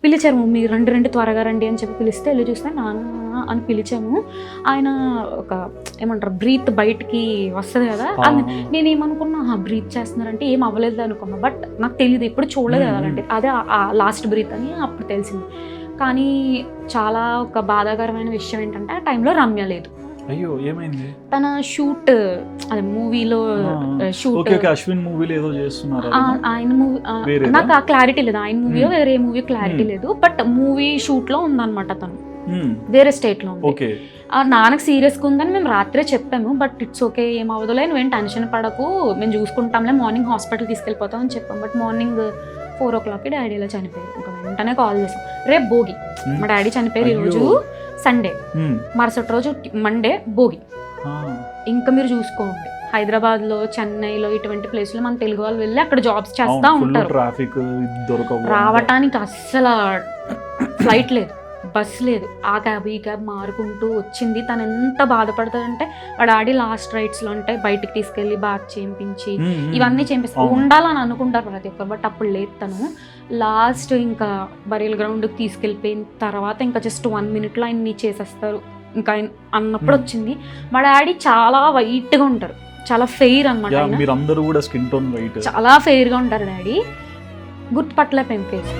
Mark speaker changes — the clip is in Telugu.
Speaker 1: పిలిచారు, మీరు రండి రండి త్వరగా రండి అని చెప్పి పిలిస్తే వెళ్ళి చూస్తే నాన్న అని పిలిచాము. ఆయన ఒక ఏమంటారు బ్రీత్ బయటికి వస్తుంది కదా, అది నేనేమనుకున్నా బ్రీత్ చేస్తున్నారంటే ఏం అవ్వలేదు అనుకున్నా. బట్ నాకు తెలియదు, ఎప్పుడు చూడలేదు అలాంటి, అదే లాస్ట్ బ్రీత్ అని అప్పుడు తెలిసింది. కానీ చాలా ఒక బాధాకరమైన విషయం ఏంటంటే ఆ టైంలో రమ్య లేదు.
Speaker 2: అయ్యో ఏమైంది?
Speaker 1: తన షూట్ అదే మూవీలో షూట్
Speaker 2: అశ్విన్ మూవీలో ఏదో చేస్తున్నారు
Speaker 1: ఆయన మూవీ, నాకు ఆ క్లారిటీ లేదు ఆయన మూవీయో వేరే మూవీ క్లారిటీ లేదు. బట్ మూవీ షూట్ లో ఉందన్నమాట, తను వేరే స్టేట్ లో ఉంది. నాన్నకు సీరియస్గా ఉందని మేము రాత్రే చెప్పాము. బట్ ఇట్స్ ఓకే, ఏం అవ్వదులే, నువ్వేం టెన్షన్ పడకు, మేము చూసుకుంటాంలే, మార్నింగ్ హాస్పిటల్ తీసుకెళ్ళిపోతాం అని చెప్పాం. బట్ మార్నింగ్ 4 o'clock డాడీ ఇలా చనిపోయారు. ఇంకా వెంటనే కాల్ చేసాం, రేపు భోగి, మా డాడీ చనిపోయారు ఈరోజు సండే, మరుసటి రోజు మండే భోగి, ఇంకా మీరు చూసుకోండి. హైదరాబాద్లో, చెన్నైలో ఇటువంటి ప్లేస్లో మన తెలుగు వాళ్ళు వెళ్ళి అక్కడ జాబ్స్ చేస్తూ ఉంటారు. రావటానికి అస్సలు ఫ్లైట్ లేదు, బస్ లేదు, ఆ క్యాబ్ ఈ క్యాబ్ మారుకుంటూ వచ్చింది. తను ఎంత బాధపడతాడంటే వాడు డాడీ లాస్ట్ రైట్స్లో అంటే బయటికి తీసుకెళ్ళి బాత్ చేయించి ఇవన్నీ చేపిస్తారు, ఉండాలని అనుకుంటారు ప్రతి ఒక్కరు. బట్ అప్పుడు లేదు, తను లాస్ట్ ఇంకా బరియల్ గ్రౌండ్కి తీసుకెళ్ళిపోయిన తర్వాత ఇంకా జస్ట్ 1 minute ఆయన్ని చేసేస్తారు ఇంకా అన్నప్పుడు వచ్చింది. మా డాడీ చాలా వైట్గా ఉంటారు, చాలా ఫెయిర్ అనమాట,
Speaker 2: మీరందరూ కూడా స్కిన్ టోన్ వైట్,
Speaker 1: చాలా ఫెయిర్గా ఉంటారు డాడీ. గుర్తుపట్టలేకపోయింది ఫేస్.